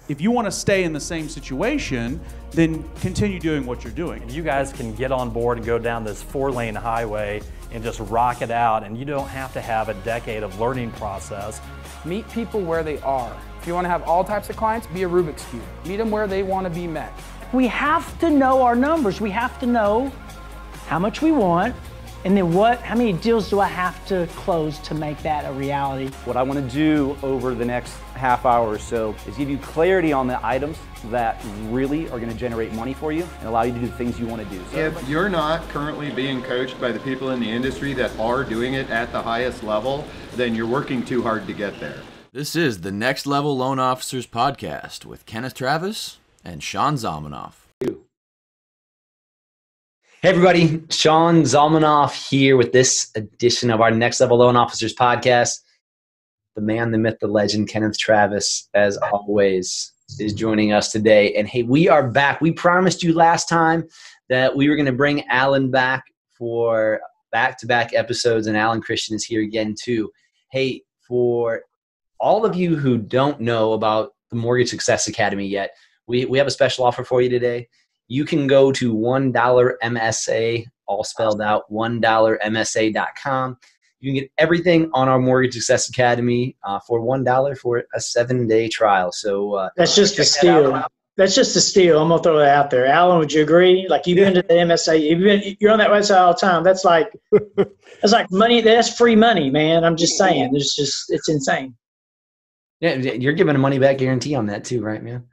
If you want to stay in the same situation, then continue doing what you're doing. You guys can get on board and go down this 4-lane highway and just rock it out, and you don't have to have a decade of learning process. Meet people where they are. If you want to have all types of clients, be a Rubik's Cube. Meet them where they want to be met. We have to know our numbers. We have to know how much we want, and then how many deals do I have to close to make that a reality? What I want to do over the next half hour or so is give you clarity on the items that really are going to generate money for you and allow you to do the things you want to do. So if you're not currently being coached by the people in the industry that are doing it at the highest level, then you're working too hard to get there. This is the Next Level Loan Officers Podcast with Kenneth Travis and Sean Zalmanoff. Hey everybody, Sean Zalmanoff here with this edition of our Next Level Loan Officers Podcast. The man, the myth, the legend, Kenneth Travis, as always, is joining us today. And hey, we are back. We promised you last time that we were going to bring Alan back for back-to-back episodes, and Alan Christian is here again too. Hey, for all of you who don't know about the Mortgage Success Academy yet, we have a special offer for you today. You can go to $1MSA, all spelled out, $1MSA.com. You can get everything on our Mortgage Success Academy for $1 for a 7-day trial. So that's just a steal. That's just a steal. I'm gonna throw that out there. Alan, would you agree? Like you've been to the MSA, you're on that website all the time. That's like money. That's free money, man. I'm just saying. It's insane. Yeah, you're giving a money back guarantee on that too, right, man?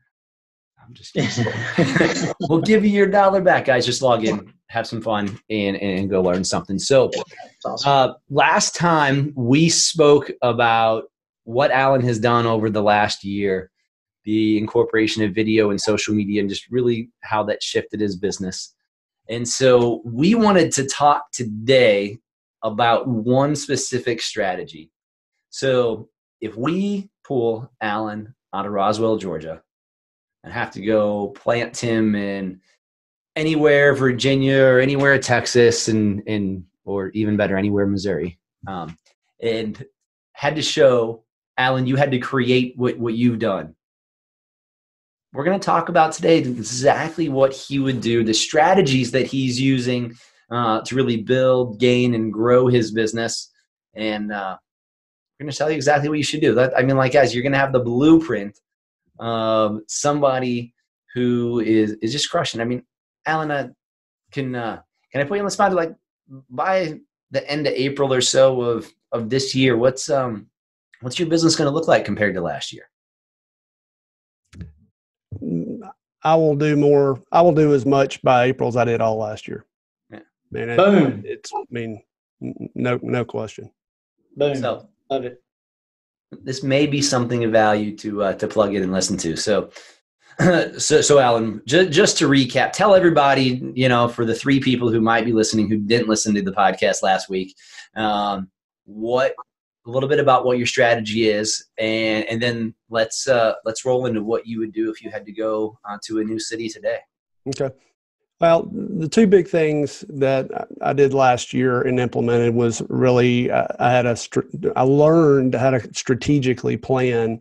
I'm just kidding. We'll give you your $1 back, guys. Just log in, have some fun, and go learn something. So last time we spoke about what Alan has done over the last year, the incorporation of video and social media, and just really how that shifted his business. And so we wanted to talk today about one specific strategy. So if we pull Alan out of Roswell, Georgia, and have to go plant him in anywhere Virginia or anywhere Texas or even better, anywhere Missouri, and had to show Alan, you had to create what you've done. We're going to talk about today exactly what he would do, the strategies that he's using to really build, gain, and grow his business. And we're going to tell you exactly what you should do. Guys, you're going to have the blueprint somebody who is just crushing. I mean, Alan, can I put you on the spot? Like by the end of April or so of this year, what's your business going to look like compared to last year? I will do as much by April as I did all last year. Yeah. Man, Boom. No question. Boom. So, love it. This may be something of value to plug in and listen to. So Alan, just to recap, tell everybody, for the 3 people who might be listening who didn't listen to the podcast last week, a little bit about what your strategy is, and then let's roll into what you would do if you had to go to a new city today. Okay. Well, the 2 big things that I did last year and implemented was really I learned how to strategically plan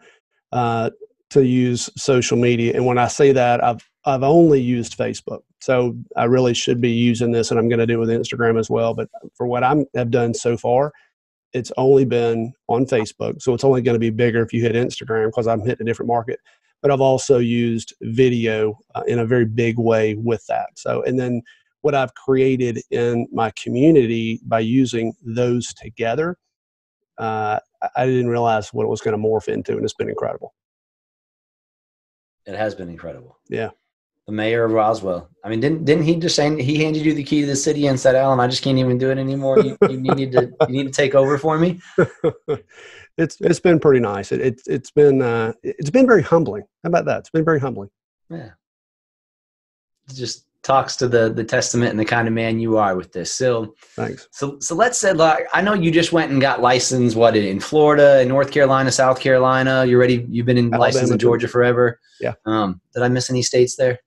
to use social media. And when I say that, I've only used Facebook. So I really should be using this, and I'm going to do it with Instagram as well. But for what I have done so far, it's only been on Facebook. So it's only going to be bigger if you hit Instagram because I'm hitting a different market. But I've also used video in a very big way with that. So, and then what I've created in my community by using those together, I didn't realize what it was going to morph into, and it's been incredible. It has been incredible. Yeah. The mayor of Roswell. I mean, didn't he just say he handed you the key to the city and said, "Alan, I just can't even do it anymore. You need to take over for me." It's been pretty nice. It's been very humbling. How about that? It's been very humbling. Yeah. It just talks to the testament and the kind of man you are with this. So thanks. So let's say, like, I know you just went and got licensed. What, in Florida, in North Carolina, South Carolina? You're ready. You've been licensed in Georgia forever. Yeah. Did I miss any states there?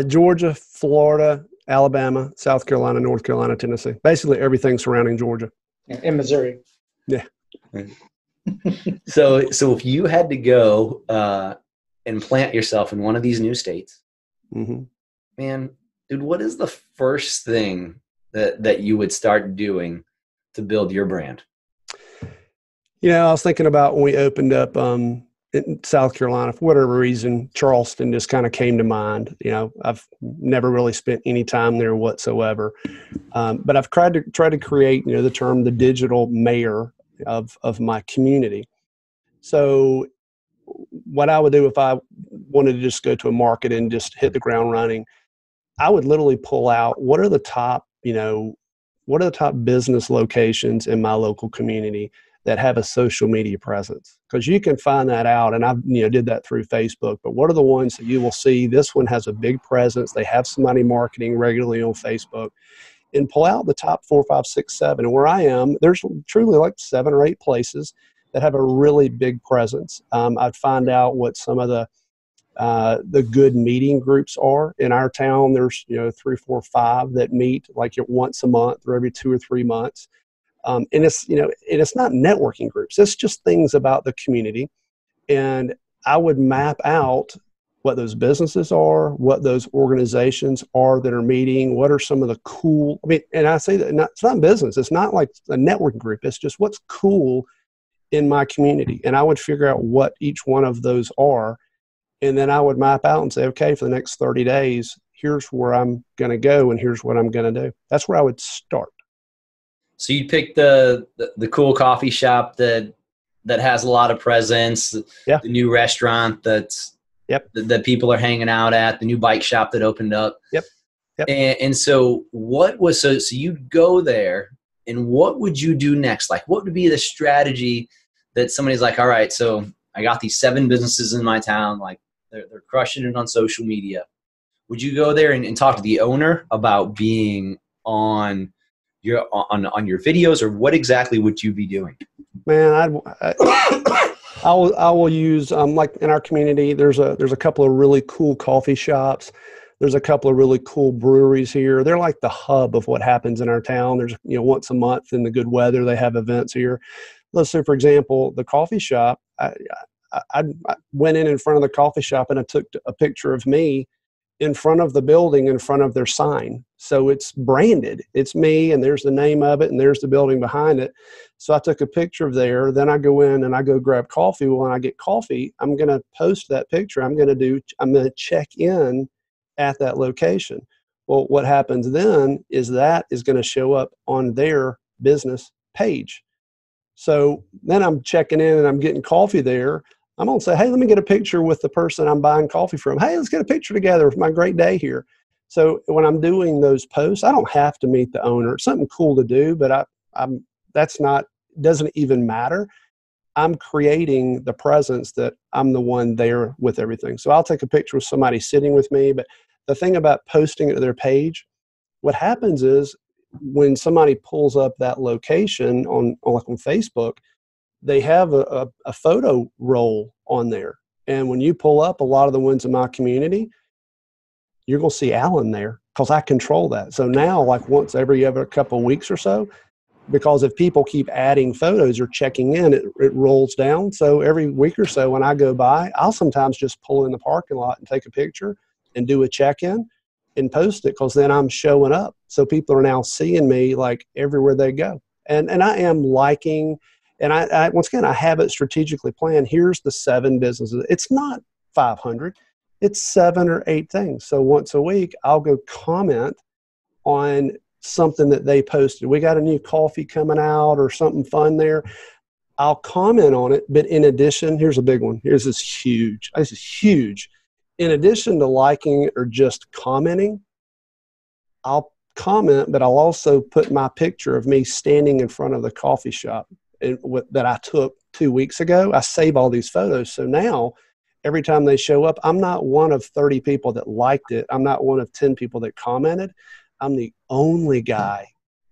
Georgia, Florida, Alabama, South Carolina, North Carolina, Tennessee. Basically everything surrounding Georgia. In Missouri. Yeah. So if you had to go and plant yourself in one of these new states, Mm-hmm. man, dude, what is the first thing that you would start doing to build your brand? I was thinking about when we opened up in South Carolina, for whatever reason, Charleston just kind of came to mind. I've never really spent any time there whatsoever. But I've tried to create, the term, the digital mayor of my community. So what I would do if I wanted to just go to a market and just hit the ground running, I would literally pull out what are the top business locations in my local community that have a social media presence, because you can find that out. And I did that through Facebook, but what are the ones that you will see? This one has a big presence. They have somebody marketing regularly on Facebook, and pull out the top 4, 5, 6, 7. And where I am, there's truly like 7 or 8 places that have a really big presence. I'd find out what some of the good meeting groups are in our town. There's 3, 4, 5 that meet like once a month or every 2 or 3 months. And it's not networking groups. It's just things about the community. And I would map out what those businesses are, what those organizations are that are meeting, what are some of the cool, and I say that it's not business. It's not like a networking group. It's just what's cool in my community. And I would figure out what each one of those are. And then I would map out and say, okay, for the next 30 days, here's where I'm going to go and here's what I'm going to do. That's where I would start. So you'd pick the cool coffee shop that has a lot of presence, yeah. The new restaurant that people are hanging out at, the new bike shop that opened up. Yep. And so so you'd go there, and what would you do next? Like, what would be the strategy that somebody's like, all right, so I got these 7 businesses in my town, like they're crushing it on social media. Would you go there and talk to the owner about being on your videos, or what exactly would you be doing? Man, I will use like in our community. There's a couple of really cool coffee shops. There's a couple of really cool breweries here. They're like the hub of what happens in our town. There's once a month in the good weather they have events here. Let's say, for example, the coffee shop. I went in front of the coffee shop and I took a picture of me in front of the building, in front of their sign. So it's branded. It's me, and there's the name of it, and there's the building behind it. So I took a picture of there. Then I go in and I go grab coffee. Well, when I get coffee, I'm going to post that picture. I'm going to check in at that location. Well, what happens then is that is going to show up on their business page. So then I'm checking in and I'm getting coffee there. I'm going to say, hey, let me get a picture with the person I'm buying coffee from. Hey, let's get a picture together of my great day here. So when I'm doing those posts, I don't have to meet the owner. It's something cool to do, but doesn't even matter. I'm creating the presence that I'm the one there with everything. So I'll take a picture with somebody sitting with me. But the thing about posting it to their page, what happens is when somebody pulls up that location on Facebook, they have a photo roll on there. And when you pull up a lot of the ones in my community, you're going to see Alan there because I control that. So now, like once every couple of weeks or so, because if people keep adding photos or checking in, it rolls down. So every week or so when I go by, I'll sometimes just pull in the parking lot and take a picture and do a check-in and post it, because then I'm showing up. So people are now seeing me like everywhere they go. And I am liking. And I once again, I have it strategically planned. Here's the 7 businesses. It's not 500. It's 7 or 8 things. So once a week, I'll go comment on something that they posted. We got a new coffee coming out or something fun there. I'll comment on it. But in addition, here's a big one. This is huge. In addition to liking or just commenting, I'll comment, but I'll also put my picture of me standing in front of the coffee shop that I took 2 weeks ago. I save all these photos. So now every time they show up, I'm not one of 30 people that liked it. I'm not one of 10 people that commented. I'm the only guy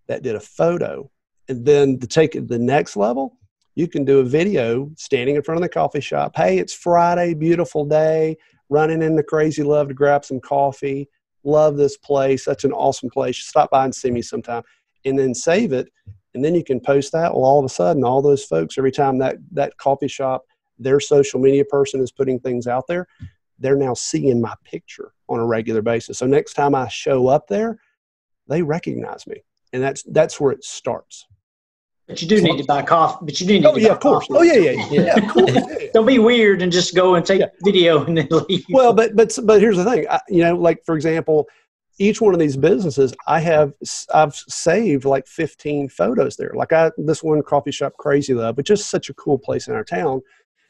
that did a photo. And then to take it to the next level, you can do a video standing in front of the coffee shop. Hey, it's Friday, beautiful day, running into Crazy Love to grab some coffee. Love this place. Such an awesome place. Stop by and see me sometime. And then save it. And then you can post that. Well, all of a sudden, all those folks, every time that coffee shop their social media person is putting things out there, they're now seeing my picture on a regular basis. So next time I show up there, they recognize me. And that's where it starts. But you do need to buy coffee. But you do need to buy of course. coffee. Yeah, of course. Yeah. Don't be weird and just go and take video and then leave. Well, but here's the thing. Like for example, each one of these businesses, I've saved like 15 photos there. Like this one coffee shop, Crazy Love, which is such a cool place in our town.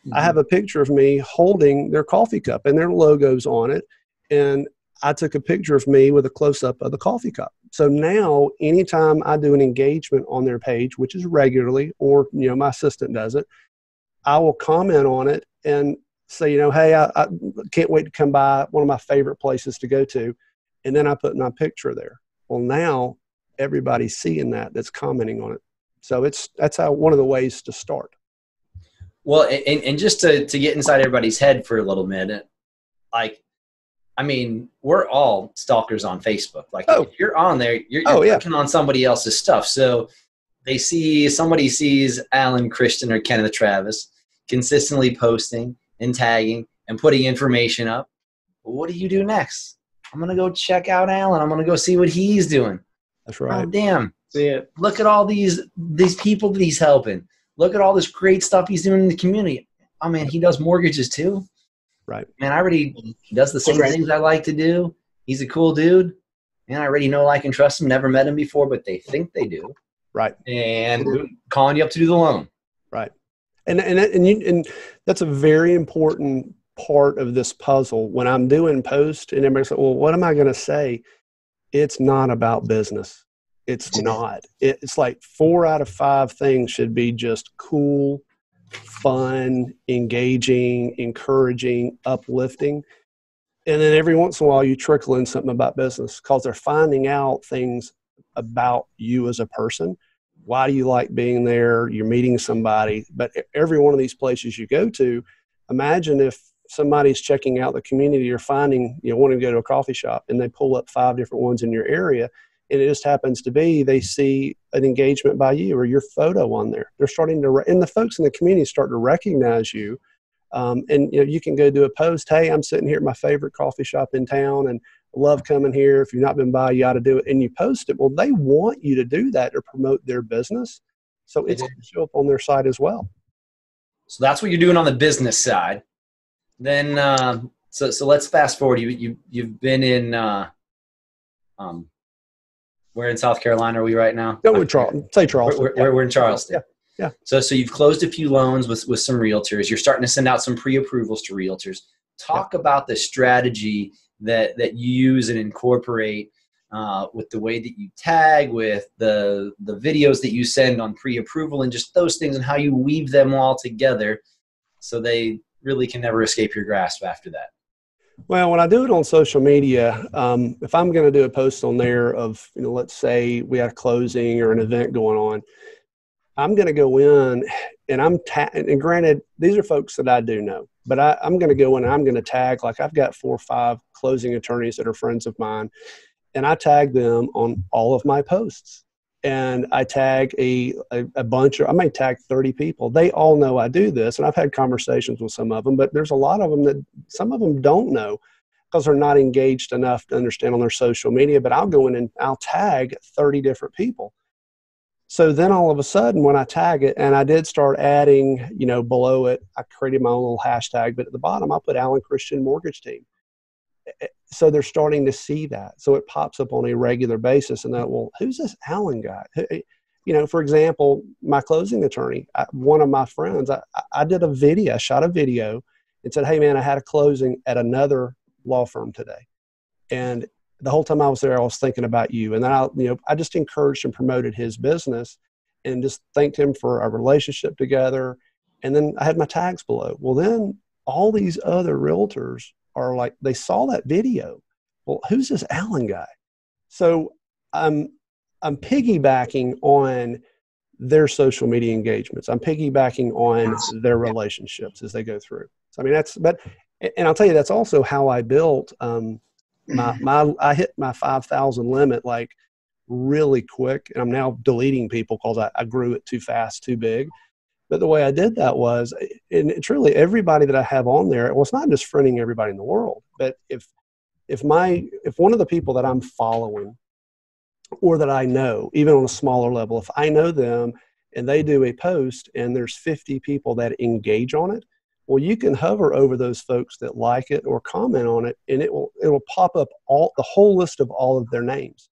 Mm-hmm. I have a picture of me holding their coffee cup and their logos on it, and I took a picture of me with a close-up of the coffee cup. So now anytime I do an engagement on their page, which is regularly, or, my assistant does it, I will comment on it and say, hey, I can't wait to come by, one of my favorite places to go to. And then I put my picture there. Well, now everybody's seeing that's commenting on it. So that's one of the ways to start. Well, and just to get inside everybody's head for a little minute, we're all stalkers on Facebook. If you're on there, you're clicking on somebody else's stuff. So somebody sees Alan, Christian, or Kenneth Travis consistently posting and tagging and putting information up. Well, what do you do next? I'm going to go check out Alan. I'm going to go see what he's doing. That's right. Oh, damn. Yeah. Look at all these people that he's helping. Look at all this great stuff he's doing in the community. Oh, man, he does mortgages too. Right. Man, he does the same things I like to do. He's a cool dude. Man, I already know, like, and trust him. Never met him before, but they think they do. Right. And calling you up to do the loan. Right. And that's a very important part of this puzzle. When I'm doing posts and everybody's like, well, what am I going to say? It's not about business. It's not. It's like 4 out of 5 things should be just cool, fun, engaging, encouraging, uplifting. And then every once in a while you trickle in something about business because they're finding out things about you as a person. Why do you like being there? You're meeting somebody. But every one of these places you go to, imagine if somebody's checking out the community you're finding, wanting to go to a coffee shop, and they pull up 5 different ones in your area. And it just happens to be they see an engagement by you or your photo on there. They're starting to, and the folks in the community start to recognize you. And you can go do a post. Hey, I'm sitting here at my favorite coffee shop in town, and love coming here. If you've not been by, you ought to do it. And you post it. Well, they want you to do that to promote their business. So it's going to show up on their site as well. So that's what you're doing on the business side. Then, so let's fast forward. You've been in, where in South Carolina are we right now? Go with Charleston. Say Charleston. We're in Charleston. Yeah. So you've closed a few loans with some realtors. You're starting to send out some pre-approvals to realtors. Talk about the strategy that you use and incorporate with the way that you tag, with the videos that you send on pre-approval, and just those things and how you weave them all together so they really can never escape your grasp after that. Well, when I do it on social media, if I'm going to do a post on there of, let's say we had a closing or an event going on, I'm going to go in and and granted, these are folks that I do know, but I'm going to go in and I'm going to tag, like I've got 4 or 5 closing attorneys that are friends of mine, and I tag them on all of my posts. And I tag a bunch of, I may tag 30 people. They all know I do this. And I've had conversations with some of them, but there's a lot of them that some of them don't know because they're not engaged enough to understand on their social media. But I'll go in and I'll tag 30 different people. So then all of a sudden when I tag it, and I did start adding, below it, I created my own little hashtag, but at the bottom, I'll put Alan Christian Mortgage Team. So they're starting to see that. So it pops up on a regular basis, and well, who's this Alan guy? For example, my closing attorney, one of my friends, I did a video, I shot a video and said, hey man, I had a closing at another law firm today. And the whole time I was there, I was thinking about you. And then I just encouraged and promoted his business and just thanked him for our relationship together. And then I had my tags below. Well, then all these other realtors are like, they saw that video. Well, who's this Alan guy? So I'm piggybacking on their social media engagements. I'm piggybacking on their relationships as they go through. So, and I'll tell you, that's also how I built, I hit my 5,000 limit, like really quick. And I'm now deleting people because I grew it too fast, too big. But the way I did that was, and truly everybody that I have on there, well, it's not just friending everybody in the world, but if one of the people that I'm following or that I know, even on a smaller level, if I know them and they do a post and there's 50 people that engage on it, well, you can hover over those folks that like it or comment on it, and it will pop up the whole list of all of their names.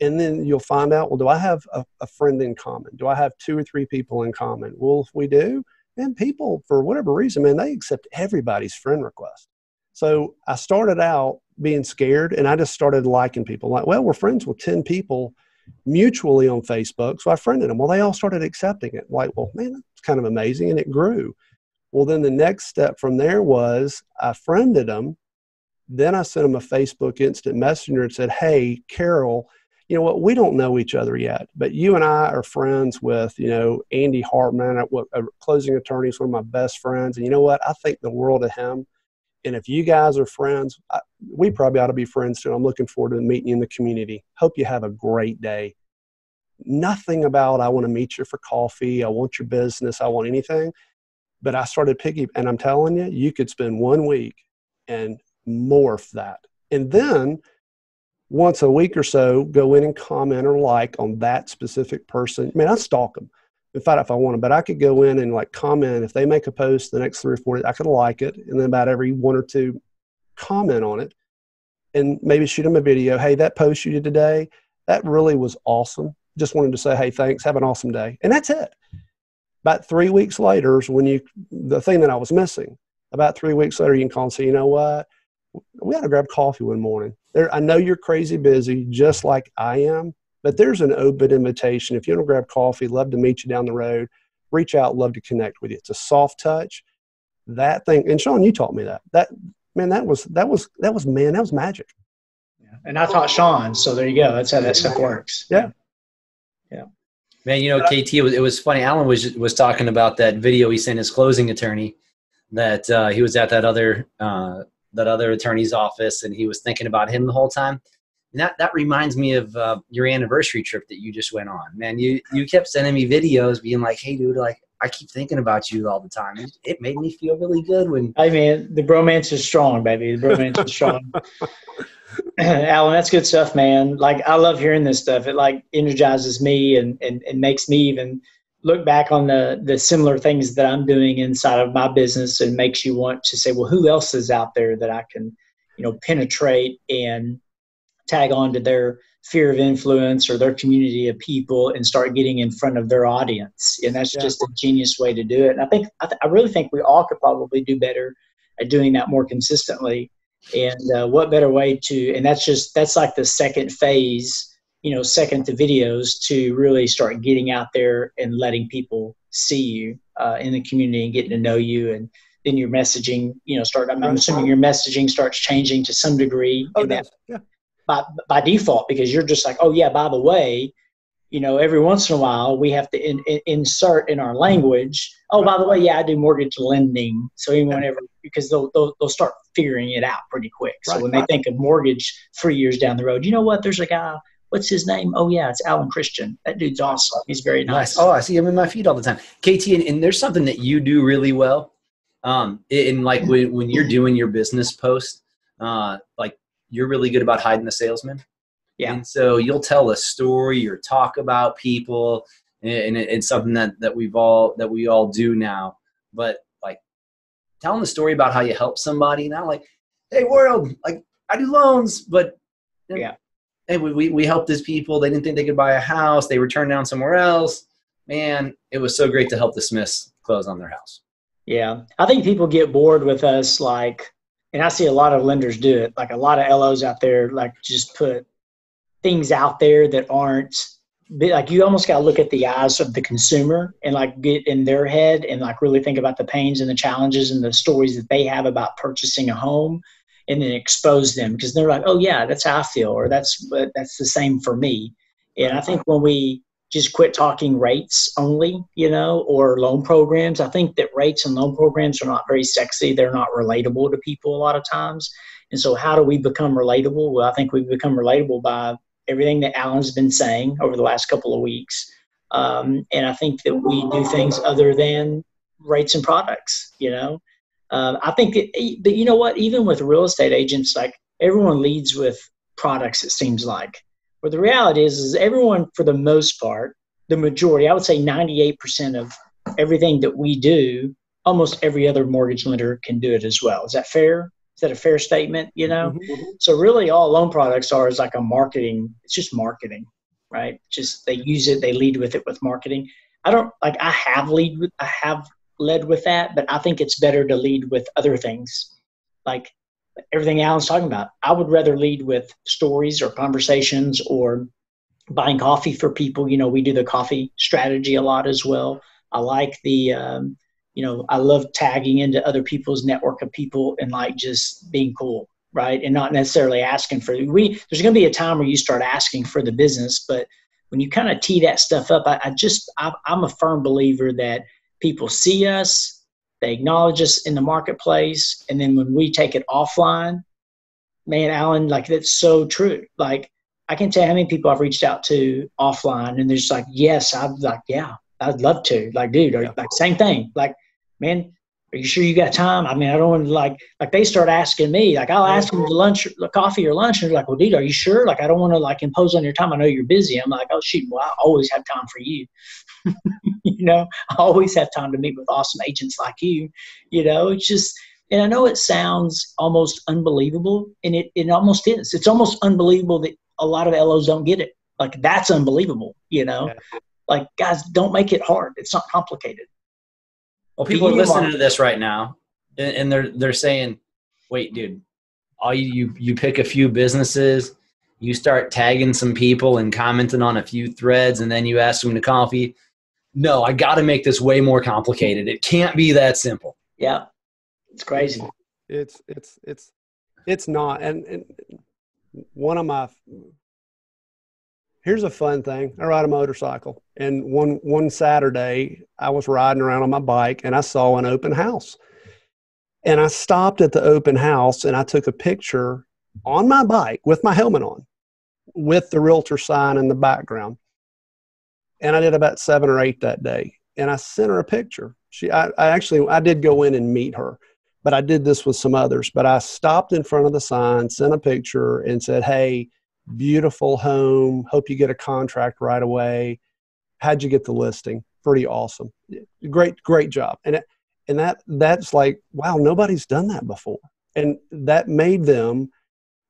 And then you'll find out, well, do I have a friend in common? Do I have 2 or 3 people in common? Well, if we do, then people, for whatever reason, man, they accept everybody's friend request. So I started out being scared, and I just started liking people. Like, well, we're friends with 10 people mutually on Facebook, so I friended them. Well, they all started accepting it. Like, well, man, that's kind of amazing, and it grew. Well, then the next step from there was I friended them. Then I sent them a Facebook instant messenger and said, hey, Carol, you know what, we don't know each other yet, but you and I are friends with, Andy Hartman, a closing attorney, is one of my best friends. And you know what, I think the world of him. And if you guys are friends, we probably ought to be friends too. I'm looking forward to meeting you in the community. Hope you have a great day. Nothing about, I want to meet you for coffee. I want your business. I want anything. But I started and I'm telling you, you could spend 1 week and morph that. And then once a week or so, go in and comment or like on that specific person. I mean, I stalk them. In fact, if I want to, but I could go in and like comment. If they make a post the next 3 or 4 days, I could like it. And then about every 1 or 2 comment on it and maybe shoot them a video. Hey, that post you did today, that really was awesome. Just wanted to say, hey, thanks. Have an awesome day. And that's it. About 3 weeks later is the thing that I was missing. About 3 weeks later, you can call and say, you know what? We got to grab coffee one morning. I know you're crazy busy, just like I am, but there's an open invitation. If you want to grab coffee, love to meet you down the road. Reach out, love to connect with you. It's a soft touch. That thing, and Sean, you taught me that. That was magic. Yeah. And I taught Sean, so there you go. That's how that stuff works. Yeah. Yeah. Man, KT, it was funny. Alan was talking about that video he sent his closing attorney, that he was at that other attorney's office, and he was thinking about him the whole time. And that reminds me of your anniversary trip that you just went on. Man, you kept sending me videos being like, hey, dude, like, I keep thinking about you all the time. It made me feel really good when. Hey, man, the bromance is strong, baby. The bromance is strong. Alan, that's good stuff, man. Like, I love hearing this stuff. It like energizes me and makes me even look back on the similar things that I'm doing inside of my business, and makes you want to say, well, who else is out there that I can, penetrate and tag on to their sphere of influence or their community of people and start getting in front of their audience. And that's just a genius way to do it. And I really think we all could probably do better at doing that more consistently. And what better way and that's like the second phase, second to videos, to really start getting out there and letting people see you in the community and getting to know you. And then your messaging, I'm assuming your messaging starts changing to some degree by default, because you're just like, oh yeah, by the way, every once in a while we have to insert in our language, oh, by the way, yeah, I do mortgage lending. So because they'll start figuring it out pretty quick. So when they think of mortgage 3 years down the road, you know what, there's a guy, what's his name? Oh yeah, it's Alan Christian. That dude's awesome. He's very nice. Oh, I see him in my feed all the time. KT, and there's something that you do really well. And like when you're doing your business post, like you're really good about hiding the salesman. Yeah. And so you'll tell a story or talk about people, and it's something that we all do now. But like telling the story about how you help somebody, not like, hey world, like I do loans, but hey, we helped these people. They didn't think they could buy a house. They were turned down somewhere else. Man, it was so great to help the Smiths close on their house. Yeah. I think people get bored with us, and I see a lot of lenders do it, like a lot of LOs out there, like just put things out there that aren't, like, you almost got to look at the eyes of the consumer and like get in their head and like really think about the pains and the challenges and the stories that they have about purchasing a home, and then expose them, because they're like, oh yeah, that's how I feel, or that's the same for me. And I think when we just quit talking rates only, or loan programs, I think that rates and loan programs are not very sexy. They're not relatable to people a lot of times. And so how do we become relatable? Well, I think we become relatable by everything that Alan's been saying over the last couple of weeks, And I think that we do things other than rates and products, I think that you know what, even with real estate agents, like everyone leads with products, it seems like. But the reality is everyone, for the most part, the majority, I would say 98% of everything that we do, almost every other mortgage lender can do it as well. Is that fair? Is that a fair statement? So really all loan products is like it's just marketing, right? Just they use it, they lead with it with marketing. I have led with that, but I think it's better to lead with other things, like everything Alan's talking about. I would rather lead with stories or conversations or buying coffee for people. We do the coffee strategy a lot as well. I like I love tagging into other people's network of people and like just being cool, right? And not necessarily asking there's going to be a time where you start asking for the business, but when you kind of tee that stuff up, I'm a firm believer that people see us, they acknowledge us in the marketplace, and then when we take it offline, man, Alan, like that's so true. Like I can tell you how many people I've reached out to offline, and they're just like, yes, I'd love to. Like, dude, like same thing. Like, man, are you sure you got time? I mean, I don't want to like they start asking me, like I'll ask them to coffee or lunch, and they're like, well, dude, are you sure? Like, I don't want to like impose on your time. I know you're busy. I'm like, oh shoot, well, I always have time for you. I always have time to meet with awesome agents like you. It's just, and I know it sounds almost unbelievable, and it almost is. It's almost unbelievable that a lot of LOs don't get it. Like that's unbelievable. Like guys, don't make it hard. It's not complicated. Well, people are listening to this right now, and they're saying, "Wait, dude, all you pick a few businesses, you start tagging some people and commenting on a few threads, and then you ask them to coffee." No, I got to make this way more complicated. It can't be that simple. Yeah, it's crazy. It's not. And one of my here's a fun thing. I ride a motorcycle, and one Saturday I was riding around on my bike and I saw an open house, and I stopped at the open house and I took a picture on my bike with my helmet on, with the realtor sign in the background. And I did about 7 or 8 that day. And I sent her a picture. I did go in and meet her, but I did this with some others. But I stopped in front of the sign, sent a picture, and said, "Hey, beautiful home. Hope you get a contract right away. How'd you get the listing? Pretty awesome. Great job." And that's like, wow, nobody's done that before. And that made them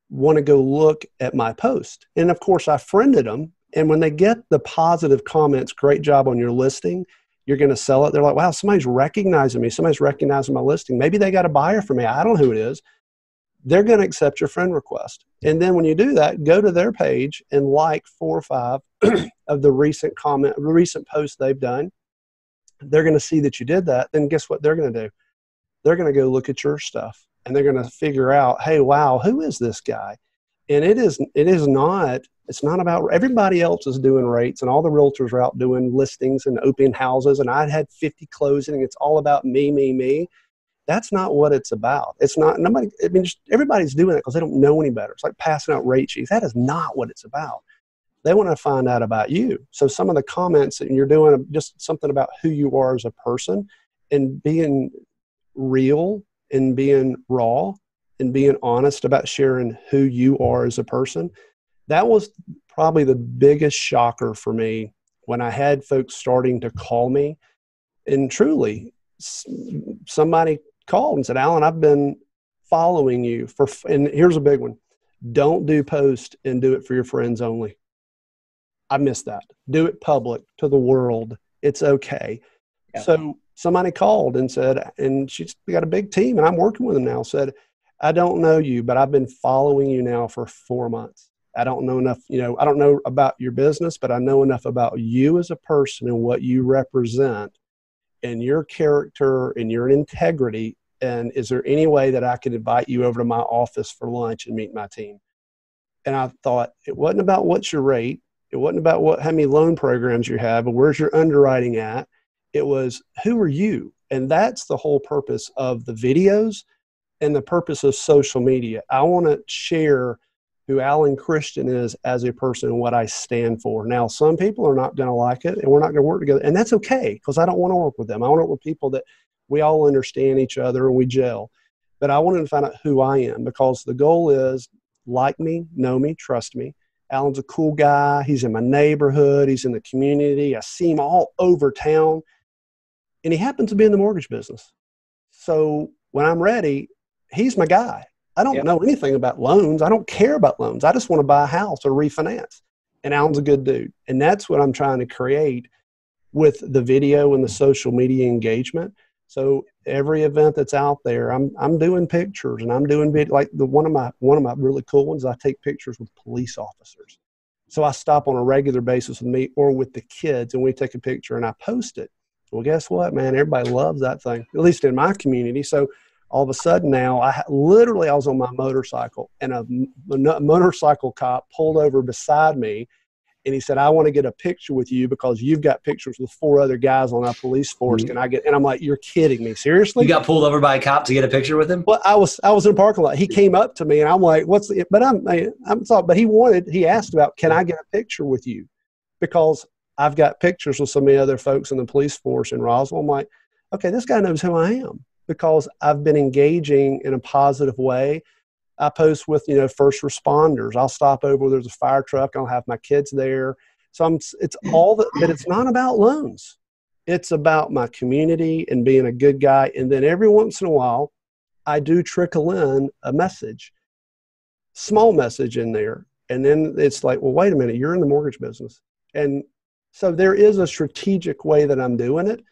want to go look at my post. And of course, I friended them. And when they get the positive comments, "Great job on your listing, you're going to sell it," they're like, wow, somebody's recognizing me. Somebody's recognizing my listing. Maybe they got a buyer for me. I don't know who it is. They're going to accept your friend request. And then when you do that, go to their page and like 4 or 5 of the recent posts they've done. They're going to see that you did that. Then guess what they're going to do? They're going to go look at your stuff, and they're going to figure out, hey, wow, who is this guy? And it's not about, everybody else is doing rates, and all the realtors are out doing listings and open houses, and I had 50 closing. It's all about me. That's not what it's about. It's not, everybody's doing it because they don't know any better. It's like passing out rate sheets. That is not what it's about. They want to find out about you. So some of the comments that you're doing, just something about who you are as a person, and being real and being raw and being honest about sharing who you are as a person. That was probably the biggest shocker for me when I had folks starting to call me. And truly, somebody called and said, "Alan, I've been following you and here's a big one. Don't do post and do it for your friends only." I missed that. Do it public to the world. It's okay. Yeah. So somebody called and said, and she's got a big team and I'm working with them now, said, "I don't know you, but I've been following you now for 4 months. I don't know enough, I don't know about your business, but I know enough about you as a person and what you represent and your character and your integrity. And is there any way that I could invite you over to my office for lunch and meet my team?" And I thought, it wasn't about what's your rate. It wasn't about how many loan programs you have, or where's your underwriting at. It was, who are you? And that's the whole purpose of the videos and the purpose of social media. I want to share who Alan Christian is as a person and what I stand for. Now, some people are not going to like it, and we're not going to work together. And that's okay, because I don't want to work with them. I want to work with people that we all understand each other and we gel. But I wanted to find out who I am, because the goal is like me, know me, trust me. Alan's a cool guy. He's in my neighborhood. He's in the community. I see him all over town. And he happens to be in the mortgage business. So when I'm ready, he's my guy. I don't know anything about loans. I don't care about loans. I just want to buy a house or refinance. And Alan's a good dude. And that's what I'm trying to create with the video and the social media engagement. So every event that's out there, I'm doing pictures, and I'm doing like one of my really cool ones. I take pictures with police officers. So I stop on a regular basis with me or with the kids, and we take a picture and I post it. Well, guess what, man? Everybody loves that thing, at least in my community. So all of a sudden now, I was on my motorcycle, and a motorcycle cop pulled over beside me, and he said, "I want to get a picture with you because you've got pictures with 4 other guys on our police force. Can I get?" And I'm like, "You're kidding me, seriously?" You got pulled over by a cop to get a picture with him? Well, I was in a parking lot. He came up to me, and I'm like, "What's the?" But but he asked about, "Can I get a picture with you?" Because I've got pictures with so many other folks in the police force in Roswell. I'm like, okay, this guy knows who I am, because I've been engaging in a positive way. I post with, first responders. I'll stop over where there's a fire truck. I'll have my kids there. So it's all that, but it's not about loans. It's about my community and being a good guy. And then every once in a while, I do trickle in a message, small message in there. And then it's like, well, wait a minute, you're in the mortgage business. And so there is a strategic way that I'm doing it.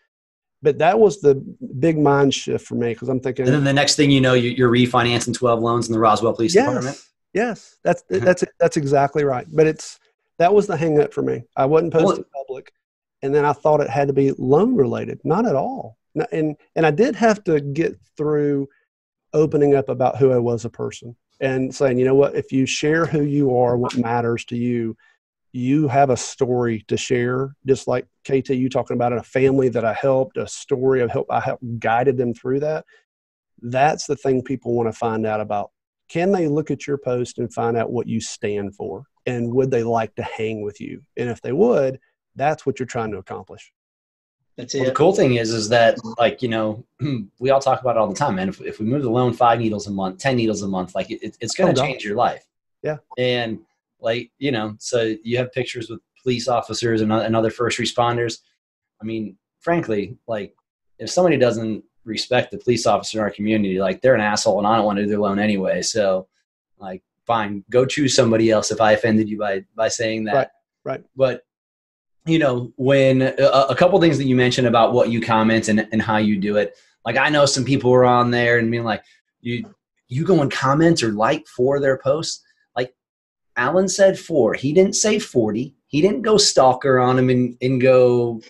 But that was the big mind shift for me, because I'm thinking. And then the next thing you know, you're refinancing 12 loans in the Roswell Police Department. Yes, that's exactly right. But that was the hang up for me. I wasn't posting public, and then I thought it had to be loan related. Not at all. And I did have to get through opening up about who I was a person and saying, you know what, if you share who you are, what matters to you, you have a story to share. Just like KT, you talking about a family that I helped, a story of help, I helped guided them through that. That's the thing people want to find out about. Can they look at your post and find out what you stand for? And would they like to hang with you? And if they would, that's what you're trying to accomplish. That's it. Well, the cool thing is that, like, we all talk about it all the time, man. If we move the loan 5 needles a month, 10 needles a month, like it's going to change your life. Yeah. And so you have pictures with police officers and other first responders. I mean, frankly, like, if somebody doesn't respect the police officer in our community, like, they're an asshole, and I don't want to do their loan anyway. So, like, fine, go choose somebody else if I offended you by saying that. Right. But, when a couple things that you mentioned about what you comment and how you do it, like, I know some people were on there and being like, you go and comment or like for their posts. Alan said 4. He didn't say 40. He didn't go stalker on him and go,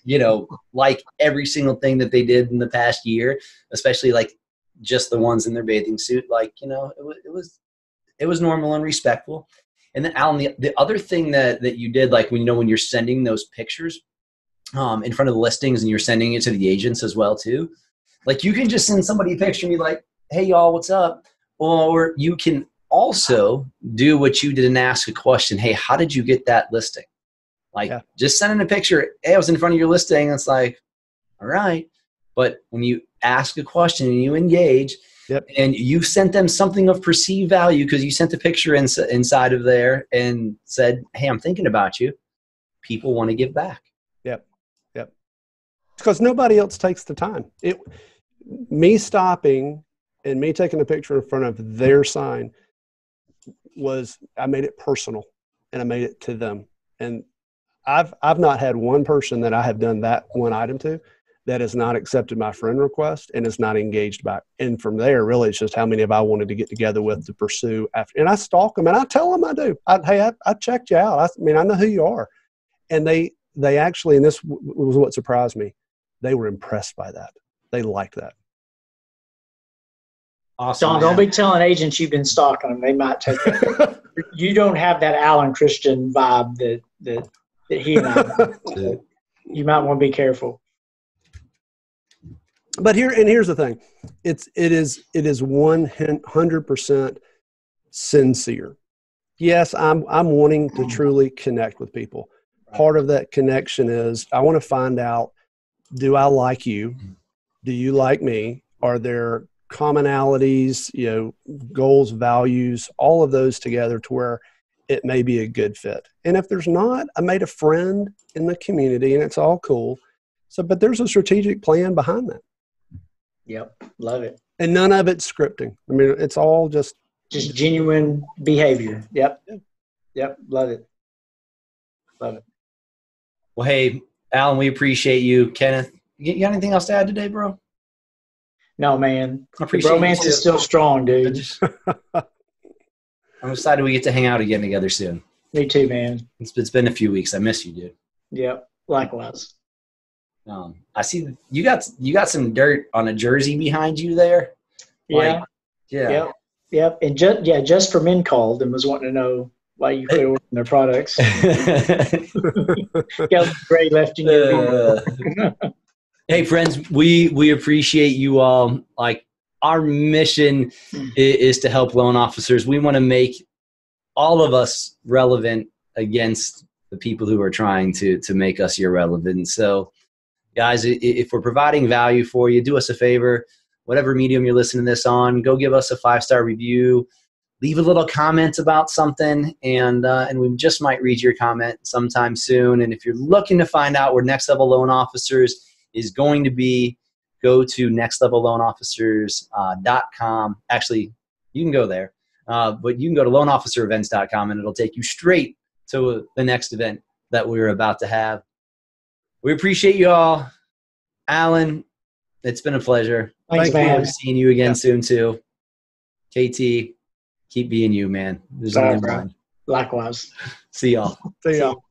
like every single thing that they did in the past year, especially like just the ones in their bathing suit. Like, it was normal and respectful. And then, Alan, the other thing that you did, like, when you're sending those pictures in front of the listings and you're sending it to the agents as well too, like, you can just send somebody a picture and be like, hey y'all, what's up? Or you can also do what you did and ask a question. Hey, how did you get that listing? Like, just sending a picture. Hey, I was in front of your listing. It's like, all right. But when you ask a question and you engage, and you sent them something of perceived value because you sent a picture inside of there and said, hey, I'm thinking about you, people want to give back. Yep. Because nobody else takes the time. Me stopping and me taking a picture in front of their sign I made it personal, and I made it to them. And I've not had one person that I have done that one item to that has not accepted my friend request and is not engaged back. And from there, really, it's just how many have I wanted to get together with to pursue after. And I stalk them, and I tell them I do. I checked you out. I know who you are. And they actually, and this was what surprised me, they were impressed by that. They liked that. Awesome. John, don't be telling agents you've been stalking them. They might take it. You don't have that Alan Christian vibe that he and I have. So you might want to be careful. But here's the thing. It is 100% sincere. yes, I'm wanting to truly connect with people. Part of that connection is I want to find out, do I like you? Do you like me? Are there commonalities, goals, values, all of those together to where it may be a good fit? And if there's not, I made a friend in the community and it's all cool. So, but there's a strategic plan behind that. Yep. Love it. And none of it's scripting. I mean, it's all just genuine behavior. Yep. Yep. Love it. Love it. Well, hey, Alan, we appreciate you. Kenneth, you got anything else to add today, bro? No, man. I The appreciate romance is still strong, dude. I'm excited we get to hang out again together soon. Me too, man. It's been a few weeks. I miss you, dude. Yep. Likewise. I see you got some dirt on a jersey behind you there. Yeah. Yeah. Yep. And just for men called and was wanting to know why you quit ordering their products. Got gray left in your Hey, friends, we appreciate you all. Like, our mission is to help loan officers. We want to make all of us relevant against the people who are trying to make us irrelevant. So, guys, if we're providing value for you, do us a favor. Whatever medium you're listening to this on, go give us a 5-star review. Leave a little comment about something, and we just might read your comment sometime soon. And if you're looking to find out where Next Level Loan Officers is going to be, go to nextlevelloanofficers.com. Actually, you can go there, but you can go to loanofficerevents.com, and it'll take you straight to the next event that we're about to have. We appreciate you all. Alan, it's been a pleasure. Thanks, man. Seeing you again soon, too. KT, keep being you, man. There's only one. Likewise. See y'all. See y'all.